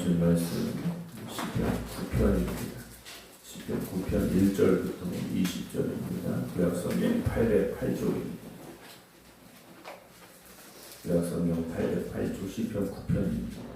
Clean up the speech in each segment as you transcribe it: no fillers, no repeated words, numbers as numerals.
보실 말씀 시편 9편입니다. 시편 9편 1절부터 20절입니다. 구약성경 808쪽입니다. 구약성경 808쪽 시편 9편입니다.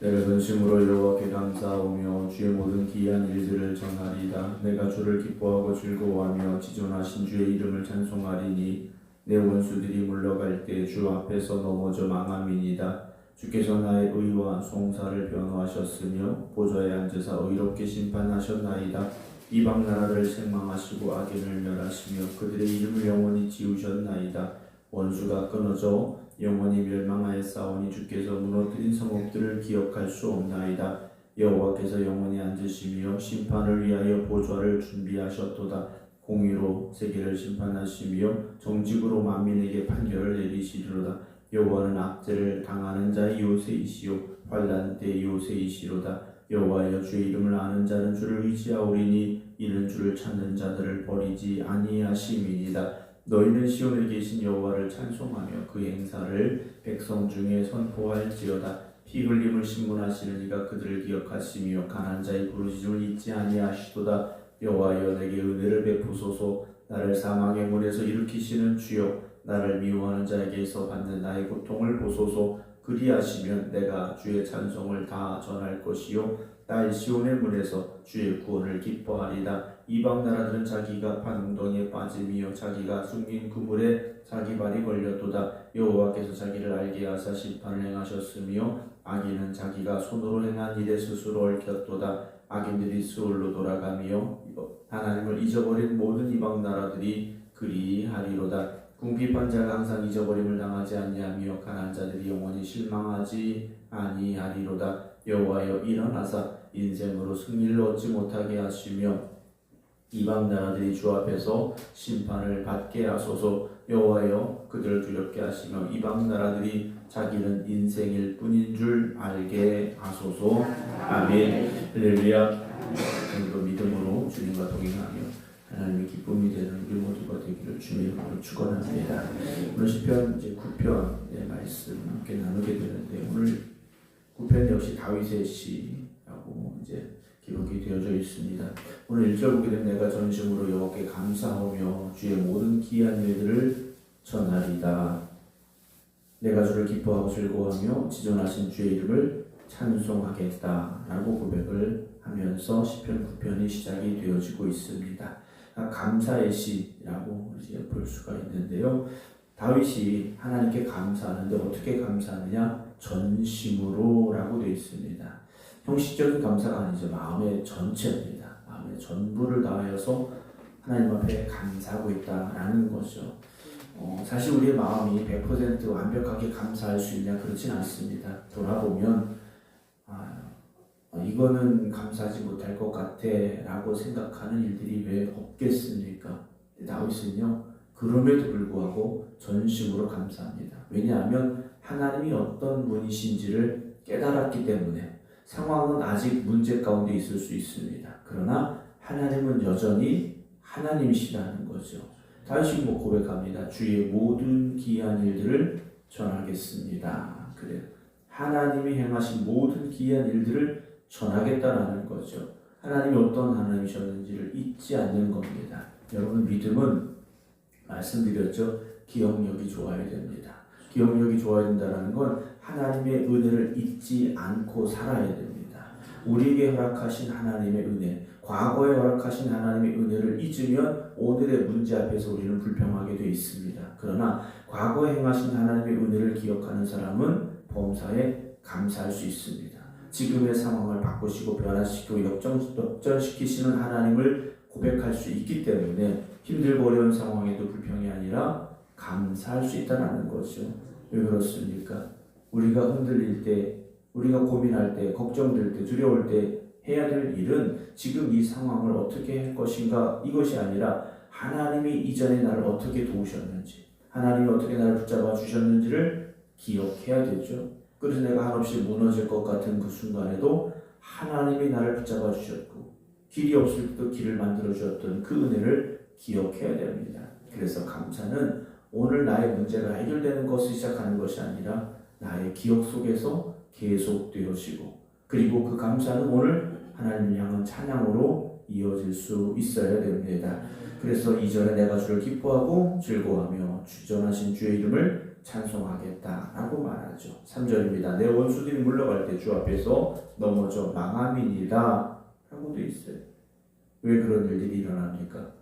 내가 전심으로 여호와께 감사하며 주의 모든 기이한 일들을 전하리이다. 내가 주를 기뻐하고 즐거워하며 지존하신 주의 이름을 찬송하리니 내 원수들이 물러갈 때 주 앞에서 넘어져 망함이니이다. 주께서 나의 의와 송사를 변호하셨으며 보좌에 앉으사 의롭게 심판하셨나이다. 이방 나라를 책망하시고 악인을 멸하시며 그들의 이름을 영원히 지우셨나이다. 원수가 끊어져 영원히 멸망하였사오니 주께서 무너뜨린 성읍들을 기억할 수 없나이다. 여호와께서 영원히 앉으시며 심판을 위하여 보좌를 준비하셨도다. 공의로 세계를 심판하시며 정직으로 만민에게 판결을 내리시리로다. 여호와는 악죄를 당하는 자의 요새이시요 환난 때의 요새이시로다. 여호와여 주의 이름을 아는 자는 주를 의지하오리니 이는 주를 찾는 자들을 버리지 아니하심이니이다. 너희는 시온에 계신 여호와를 찬송하며 그 행사를 백성 중에 선포할지어다. 피 흘림을 신문하시는 이가 그들을 기억하시며 가난한 자의 부르짖음을 잊지 아니하시도다. 여호와여 내게 은혜를 베푸소서. 나를 사망의 문에서 일으키시는 주여 나를 미워하는 자에게서 받는 나의 고통을 보소서. 그리하시면 내가 주의 찬송을 다 전할 것이요 딸 시온의 문에서 주의 구원을 기뻐하리다. 이방 나라들은 자기가 판 웅덩이에 빠짐이요 자기가 숨긴 그물에 자기 발이 걸렸도다. 여호와께서 자기를 알게 하사 심판을 행하셨으며 악인은 자기가 손으로 행한 일에 스스로 얽혔도다. 악인들이 스올로 돌아가며 하나님을 잊어버린 모든 이방 나라들이 그리하리로다. 궁핍한 자가 항상 잊어버림을 당하지 아니하며 가난한 자들이 영원히 실망하지 아니하리로다. 여호와여 일어나사 인생으로 승리를 얻지 못하게 하시며 이방 나라들이 주 앞에서 심판을 받게 하소서. 여호와여 그들을 두렵게 하시며 이방 나라들이 자기는 인생일 뿐인 줄 알게 하소서. 아멘. 할렐루야. 오늘도 믿음으로 주님과 동행하며 하나님의 기쁨이 되는 우리 모두가 되기를 주님의 이름으로 축원합니다. 오늘 시편 9편의 말씀 함께 나누게 되는데 오늘 9편 역시 다윗의 시라고 기록이 되어져 있습니다. 오늘 1절 보게 되면 내가 전심으로 여호와께 감사하며 주의 모든 기이한 일들을 전하리다. 내가 주를 기뻐하고 즐거워하며 지존하신 주의 이름을 찬송하겠다 라고 고백을 하면서 시편 9편이 시작이 되어지고 있습니다. 감사의 시라고 볼 수가 있는데요. 다윗이 하나님께 감사하는데 어떻게 감사하느냐? 전심으로 라고 되어 있습니다. 형식적인 감사가 아니죠. 마음의 전체입니다. 마음의 전부를 다하여서 하나님 앞에 감사하고 있다라는 거죠. 사실 우리의 마음이 100% 완벽하게 감사할 수 있냐? 그렇진 않습니다. 돌아보면 이거는 감사하지 못할 것 같아 라고 생각하는 일들이 왜 없겠습니까? 다윗은요 그럼에도 불구하고 전심으로 감사합니다. 왜냐하면 하나님이 어떤 분이신지를 깨달았기 때문에. 상황은 아직 문제 가운데 있을 수 있습니다. 그러나 하나님은 여전히 하나님이시라는 거죠. 다윗이 고백합니다. 주의 모든 기이한 일들을 전하겠습니다. 그래요. 하나님이 행하신 모든 기이한 일들을 전하겠다라는 거죠. 하나님이 어떤 하나님이셨는지를 잊지 않는 겁니다. 여러분 믿음은 말씀드렸죠. 기억력이 좋아야 됩니다. 기억력이 좋아야 된다는 건 하나님의 은혜를 잊지 않고 살아야 됩니다. 우리에게 허락하신 하나님의 은혜, 과거에 허락하신 하나님의 은혜를 잊으면 오늘의 문제 앞에서 우리는 불평하게 되어 있습니다. 그러나 과거에 행하신 하나님의 은혜를 기억하는 사람은 범사에 감사할 수 있습니다. 지금의 상황을 바꾸시고 변화시키고 역전시키시는 하나님을 고백할 수 있기 때문에 힘들고 어려운 상황에도 불평이 아니라 감사할 수 있다는 거죠. 왜 그렇습니까? 우리가 흔들릴 때, 우리가 고민할 때, 걱정될 때, 두려울 때 해야 될 일은 지금 이 상황을 어떻게 할 것인가 이것이 아니라 하나님이 이전에 나를 어떻게 도우셨는지, 하나님이 어떻게 나를 붙잡아 주셨는지를 기억해야 되죠. 그래서 내가 한없이 무너질 것 같은 그 순간에도 하나님이 나를 붙잡아 주셨고 길이 없을 때도 길을 만들어 주셨던 그 은혜를 기억해야 됩니다. 그래서 감사는 오늘 나의 문제가 해결되는 것을 시작하는 것이 아니라 나의 기억 속에서 계속되어지고, 그리고 그 감사는 오늘 하나님을 향한 찬양으로 이어질 수 있어야 됩니다. 그래서 2절에 내가 주를 기뻐하고 즐거워하며 주전하신 주의 이름을 찬송하겠다라고 말하죠. 3절입니다. 내 원수들이 물러갈 때 주 앞에서 넘어져 망함이니라 라고 되어 있어요. 왜 그런 일들이 일어납니까?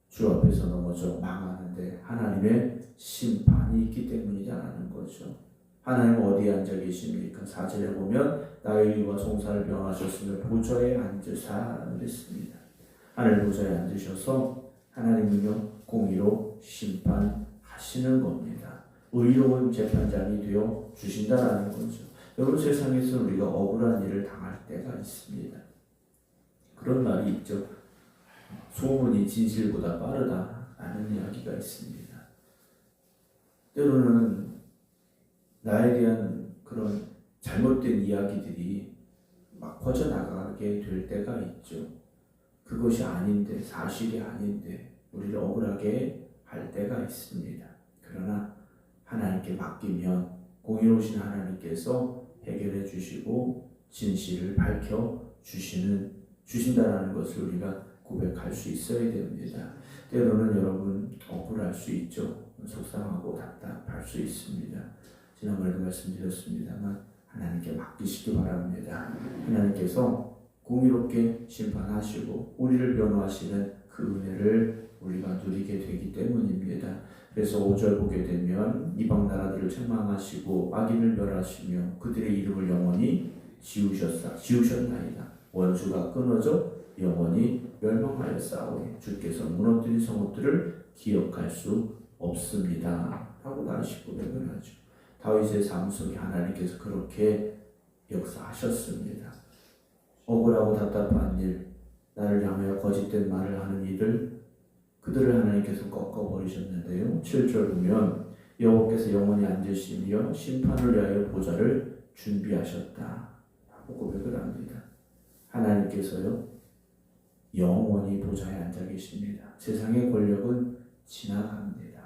주 앞에서 넘어져 망하는데 하나님의 심판이 있기 때문이라는 거죠. 하나님은 어디에 앉아 계십니까? 4절에 보면 나의 의와 송사를 병하셨으며 보좌에 앉으사 그랬습니다. 하늘 보좌에 앉으셔서 하나님은요 공의로 심판하시는 겁니다. 의로운 재판장이 되어 주신다라는 거죠. 여러분, 세상에서 우리가 억울한 일을 당할 때가 있습니다. 그런 말이 있죠. 소문이 진실보다 빠르다라는 이야기가 있습니다. 때로는 나에 대한 그런 잘못된 이야기들이 막 퍼져나가게 될 때가 있죠. 그것이 아닌데, 사실이 아닌데 우리를 억울하게 할 때가 있습니다. 그러나 하나님께 맡기면 공의로우신 하나님께서 해결해 주시고 진실을 밝혀 주신다라는 것을 우리가 고백할 수 있어야 됩니다. 때로는 여러분 억울할 수 있죠. 속상하고 답답할 수 있습니다. 지난번에도 말씀드렸습니다만 하나님께 맡기시기 바랍니다. 하나님께서 공의롭게 심판하시고 우리를 변호하시는 그 은혜를 우리가 누리게 되기 때문입니다. 그래서 5절 보게 되면 이방 나라들을 책망하시고 악인을 멸하시며 그들의 이름을 영원히 지우셨나이다. 원수가 끊어져 영원히 멸망하였사오니 주께서 무너뜨린 성읍들을 기억할 수 없습니다 라고 다시 고백을 하죠. 다윗의 삶 속에 하나님께서 그렇게 역사하셨습니다. 억울하고 답답한 일, 나를 향하여 거짓된 말을 하는 이들, 그들을 하나님께서 꺾어버리셨는데요. 7절 보면 여호와께서 영원히 앉으시며 심판을 위하여 보좌를 준비하셨다 라고 고백을 합니다. 하나님께서요 영원히 보좌에 앉아 계십니다. 세상의 권력은 지나갑니다.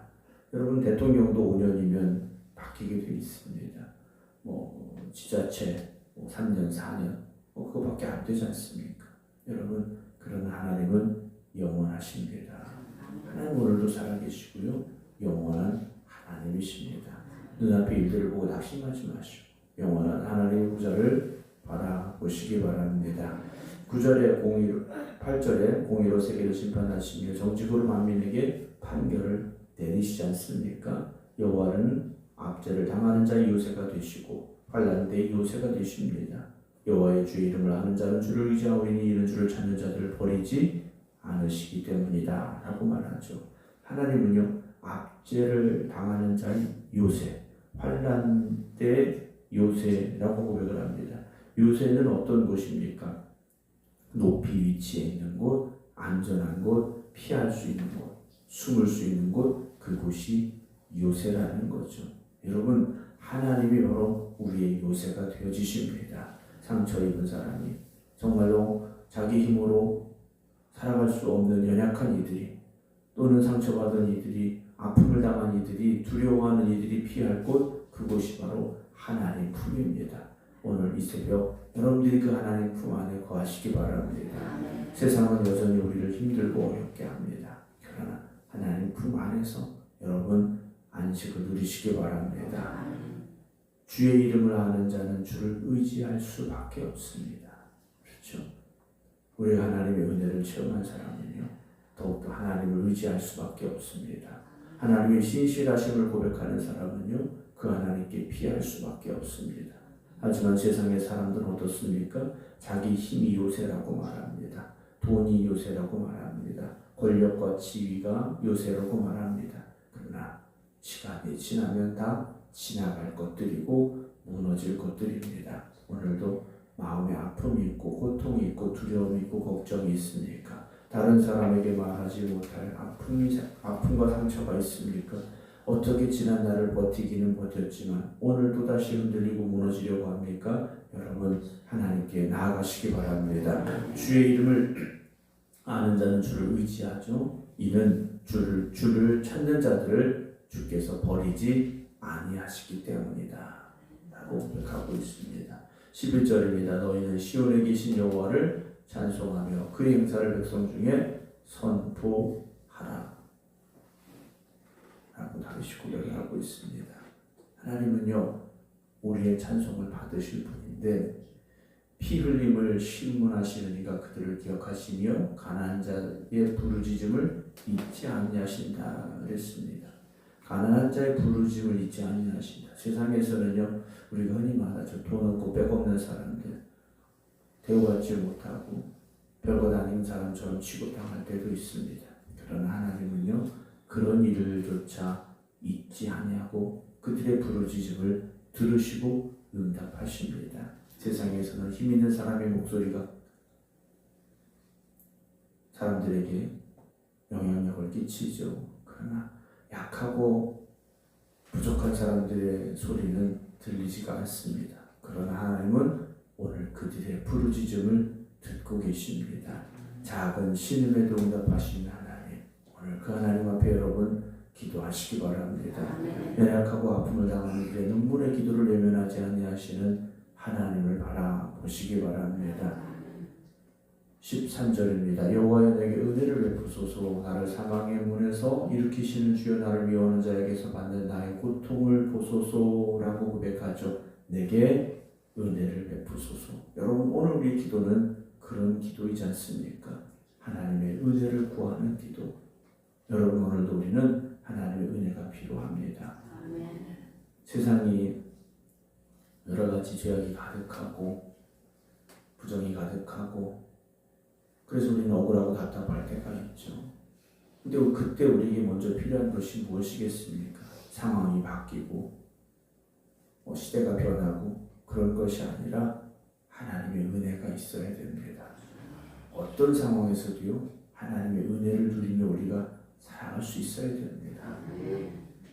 여러분, 대통령도 5년이면 바뀌게 되어 있습니다. 지자체 3년, 4년 그거밖에 안 되지 않습니까? 여러분, 그러나 하나님은 영원하십니다. 하나님 오늘도 살아계시고요 영원한 하나님이십니다. 눈앞의 일들을 보고 낙심하지 마시고 영원한 하나님의 보좌를 바라보시기 바랍니다. 8절에 공의로 세계를 심판하시며 정직으로 만민에게 판결을 내리시지 않습니까? 여호와는 압제를 당하는 자의 요새가 되시고 환난 때의 요새가 되십니다. 여호와의 주의 이름을 아는 자는 주를 의지하오니 이는 주를 찾는 자들을 버리지 않으시기 때문이다 라고 말하죠. 하나님은요 압제를 당하는 자의 요새, 환난 때의 요새라고 고백을 합니다. 요새는 어떤 곳입니까? 높이 위치해 있는 곳, 안전한 곳, 피할 수 있는 곳, 숨을 수 있는 곳, 그곳이 요새라는 거죠. 여러분, 하나님이 바로 우리의 요새가 되어주십니다. 상처 입은 사람이 정말로 자기 힘으로 살아갈 수 없는 연약한 이들이, 또는 상처받은 이들이, 아픔을 당한 이들이, 두려워하는 이들이 피할 곳, 그곳이 바로 하나님 품입니다. 오늘 이 새벽 여러분들이 그 하나님 품 안에 거하시기 바랍니다. 세상은 여전히 우리를 힘들고 어렵게 합니다. 그러나 하나님 품 안에서 여러분 안식을 누리시기 바랍니다. 주의 이름을 아는 자는 주를 의지할 수밖에 없습니다. 그렇죠? 우리 하나님의 은혜를 체험한 사람은요 더욱더 하나님을 의지할 수밖에 없습니다. 하나님의 신실하심을 고백하는 사람은요 그 하나님께 피할 수밖에 없습니다. 하지만 세상의 사람들은 어떻습니까? 자기 힘이 요새라고 말합니다. 돈이 요새라고 말합니다. 권력과 지위가 요새라고 말합니다. 그러나 시간이 지나면 다 지나갈 것들이고 무너질 것들입니다. 오늘도 마음에 아픔이 있고 고통이 있고 두려움이 있고 걱정이 있습니까? 다른 사람에게 말하지 못할 아픔과 상처가 있습니까? 어떻게 지난 날을 버티기는 버텼지만 오늘 또다시 흔들리고 무너지려고 합니까? 여러분, 하나님께 나아가시기 바랍니다. 주의 이름을 아는 자는 주를 의지하죠. 이는 주를 찾는 자들을 주께서 버리지 아니하시기 때문이다. 라고 고백하고 있습니다. 11절입니다. 너희는 시온에 계신 여호와를 찬송하며 그 행사를 백성 중에 선포하라 라고 다시 고백을 하고 있습니다. 하나님은요 우리의 찬송을 받으실 분인데 피 흘림을 신문하시는 이가 그들을 기억하시며 가난한 자의 부르짖음을 잊지 아니하신다 그랬습니다. 가난한 자의 부르짖음을 잊지 아니하신다. 세상에서는요 우리가 흔히 말하죠. 돈 없고 백 없는 사람들 대우받지 못하고 별것 아닌 사람처럼 취급당할 때도 있습니다. 그러나 하나님은요 그런 일을조차 잊지 아니하고 그들의 부르짖음을 들으시고 응답하십니다. 세상에서는 힘 있는 사람의 목소리가 사람들에게 영향력을 끼치죠. 그러나 약하고 부족한 사람들의 소리는 들리지가 않습니다. 그러나 하나님은 오늘 그들의 부르짖음을 듣고 계십니다. 작은 신음에도 응답하시는 하나님, 오늘 그 하나님 앞에 여러분 기도하시기 바랍니다. 연약하고 아픔을 당하는 그의 눈물의 기도를 외면하지 아니하시는 하나님을 바라보시기 바랍니다. 13절입니다. 여호와여 내게 은혜를 베푸소서. 나를 사망의 문에서 일으키시는 주여 나를 미워하는 자에게서 받는 나의 고통을 보소서라고 고백하죠. 내게 은혜를 베푸소서. 여러분 오늘 우리 기도는 그런 기도이지 않습니까? 하나님의 은혜를 구하는 기도. 여러분 오늘도 우리는 하나님의 은혜가 필요합니다. 세상이 여러 가지 죄악이 가득하고 부정이 가득하고 그래서 우리는 억울하고 답답할 때가 있죠. 근데 그때 우리에게 먼저 필요한 것이 무엇이겠습니까? 상황이 바뀌고 시대가 변하고 그런 것이 아니라 하나님의 은혜가 있어야 됩니다. 어떤 상황에서도요 하나님의 은혜를 누리며 우리가 살아갈 수 있어야 됩니다.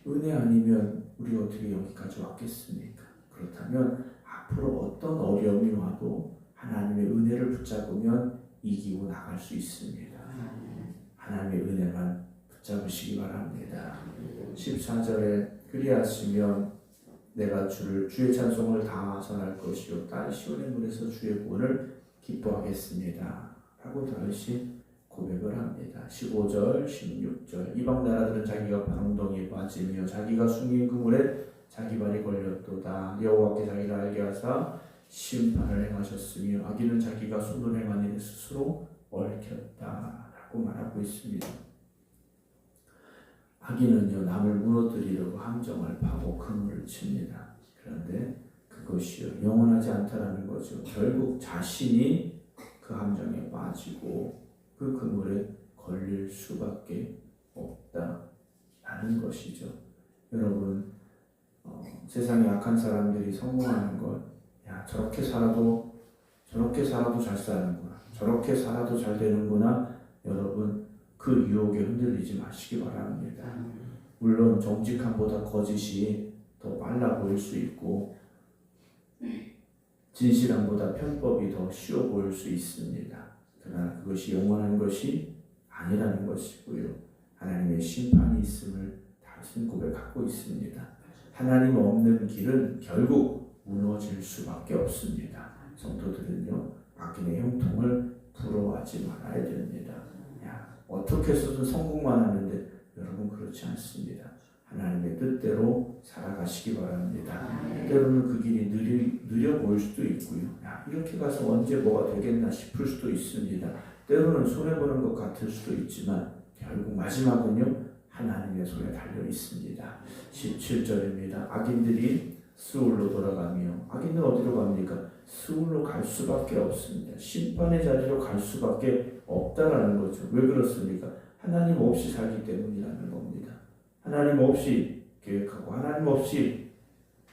은혜 아니면 우리가 어떻게 여기까지 왔겠습니까? 그렇다면 앞으로 어떤 어려움이 와도 하나님의 은혜를 붙잡으면 이기고 나갈 수 있습니다. 하나님의 은혜만 붙잡으시기 바랍니다. 14절에 그리하시면 내가 주의 찬송을 다 전할 것이요 딸 시온의 문에서 주의 구원을 기뻐하겠습니다 라고 다시 고백을 합니다. 15절 16절 이방 나라들은 자기가 바람덩이에 빠지며 자기가 숨긴 그물에 자기 발이 걸렸도다. 여호와께 자기를 알게 하사 심판을 행하셨으며 악인은 자기가 손으로 행한 일에 스스로 얽혔다 라고 말하고 있습니다. 악인은요 남을 무너뜨리려고 함정을 파고 그물을 칩니다. 그런데 그것이요 영원하지 않다라는 거죠. 결국 자신이 그 함정에 빠지고 그 그물에 걸릴 수밖에 없다라는 것이죠. 여러분 세상에 악한 사람들이 성공하는 것, 야 저렇게 살아도 잘 사는구나, 저렇게 살아도 잘 되는구나. 여러분 그 유혹에 흔들리지 마시기 바랍니다. 물론 정직함보다 거짓이 더 빨라 보일 수 있고 진실함보다 편법이 더 쉬워 보일 수 있습니다. 그러나 그것이 영원한 것이 아니라는 것이고요. 하나님의 심판이 있음을 다시 고백하고 있습니다. 하나님 없는 길은 결국 무너질 수밖에 없습니다. 성도들은요 악인의 형통을 부러워하지 말아야 됩니다. 어떻게 해서든 성공만 하는데 여러분 그렇지 않습니다. 하나님의 뜻대로 살아가시기 바랍니다. 때로는 그 길이 느려 보일 수도 있고요. 이렇게 가서 언제 뭐가 되겠나 싶을 수도 있습니다. 때로는 손해보는 것 같을 수도 있지만 결국 마지막은요 하나님의 손에 달려 있습니다. 17절입니다. 악인들이 스울로 돌아가며 악인은 어디로 갑니까? 스울로 갈 수밖에 없습니다. 심판의 자리로 갈 수밖에 없다라는 거죠. 왜 그렇습니까? 하나님 없이 살기 때문이라는 겁니다. 하나님 없이 계획하고 하나님 없이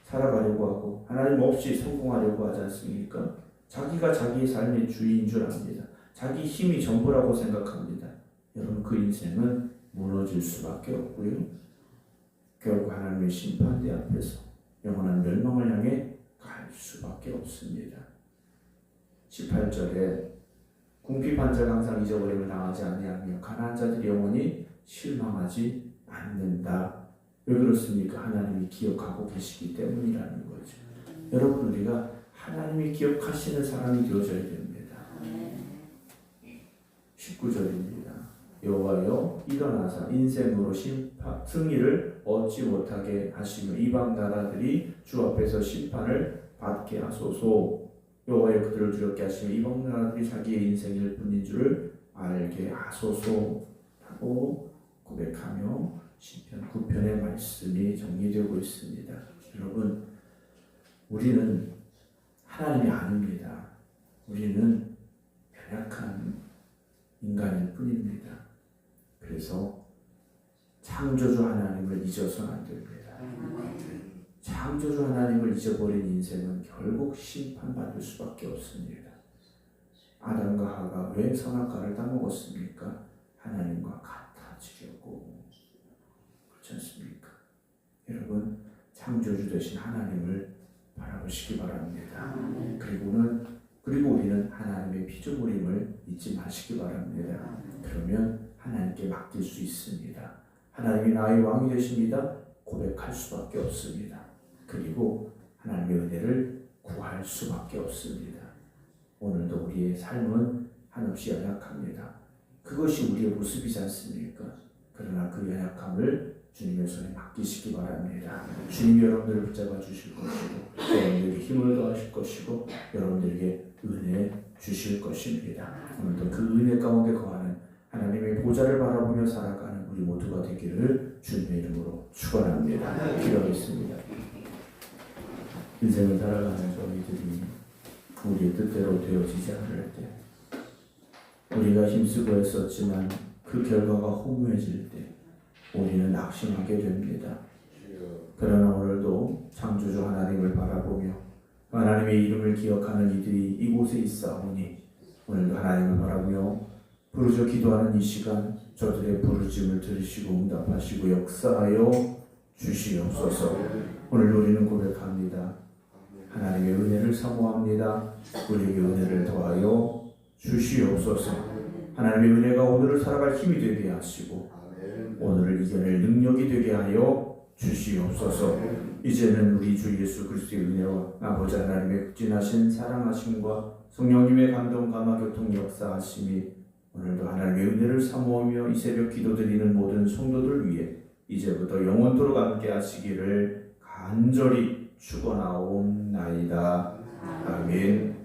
살아가려고 하고 하나님 없이 성공하려고 하지 않습니까? 자기가 자기의 삶의 주인인 줄 압니다. 자기 힘이 전부라고 생각합니다. 여러분 그 인생은 무너질 수밖에 없고요. 결국 하나님의 심판대 앞에서 영원한 멸망을 향해 갈 수밖에 없습니다. 18절에 궁핍한 자가 항상 잊어버림을 당하지 아니하며 가난한 자들이 영원히 실망하지 않는다. 왜 그렇습니까? 하나님이 기억하고 계시기 때문이라는 거죠. 여러분, 우리가 하나님이 기억하시는 사람이 되어져야 됩니다. 19절입니다. 여호와여 일어나사 인생으로 승리를 얻지 못하게 하시며 이방 나라들이 주 앞에서 심판을 받게 하소서. 여호와여 그들을 두렵게 하시며 이방 나라들이 자기의 인생일 뿐인 줄을 알게 하소서 하고 고백하며 시편 9편의 말씀이 정리되고 있습니다. 여러분, 우리는 하나님이 아닙니다. 우리는 연약한 인간일 뿐입니다. 그래서 창조주 하나님을 잊어서는 안 됩니다. 창조주 하나님을 잊어버린 인생은 결국 심판받을 수밖에 없습니다. 아담과 하가 왜 선악과를 따먹었습니까? 하나님과 같아지려고. 그렇지 않습니까? 여러분, 창조주 되신 하나님을 바라보시기 바랍니다. 그리고 우리는 하나님의 피조물임을 잊지 마시기 바랍니다. 그러면 하나님께 맡길 수 있습니다. 하나님이 나의 왕이 되십니다. 고백할 수밖에 없습니다. 그리고 하나님의 은혜를 구할 수밖에 없습니다. 오늘도 우리의 삶은 한없이 연약합니다. 그것이 우리의 모습이지 않습니까? 그러나 그 연약함을 주님의 손에 맡기시기 바랍니다. 주님이 여러분들을 붙잡아 주실 것이고 여러분들에게 힘을 더하실 것이고 여러분들에게 은혜 주실 것입니다. 오늘도 그 은혜 가운데 거하는 하나님의 보좌를 바라보며 살아가는 우리 모두가 되기를 주님의 이름으로 축원합니다. 기도하겠습니다. 인생을 살아가는 저희들이 우리의 뜻대로 되어지지 않을 때, 우리가 힘쓰고 했었지만 그 결과가 허무해질 때 우리는 낙심하게 됩니다. 그러나 오늘도 창조주 하나님을 바라보며 하나님의 이름을 기억하는 이들이 이곳에 있사오니 오늘도 하나님을 바라보며 부르짖어 기도하는 이 시간 저들의 부르짖음을 들으시고 응답하시고 역사하여 주시옵소서. 오늘 우리는 고백합니다. 하나님의 은혜를 사모합니다. 우리에게 은혜를 더하여 주시옵소서. 하나님의 은혜가 오늘을 살아갈 힘이 되게 하시고 오늘을 이겨낼 능력이 되게 하여 주시옵소서. 이제는 우리 주 예수 그리스도의 은혜와 아버지 하나님의 극진하신 사랑하심과 성령님의 감동 감화 교통 역사하심이 오늘도 하나님의 은혜를 사모하며 이 새벽 기도드리는 모든 성도들 위해 이제부터 영원토록 함께 하시기를 간절히 축원하옵나이다. 아멘.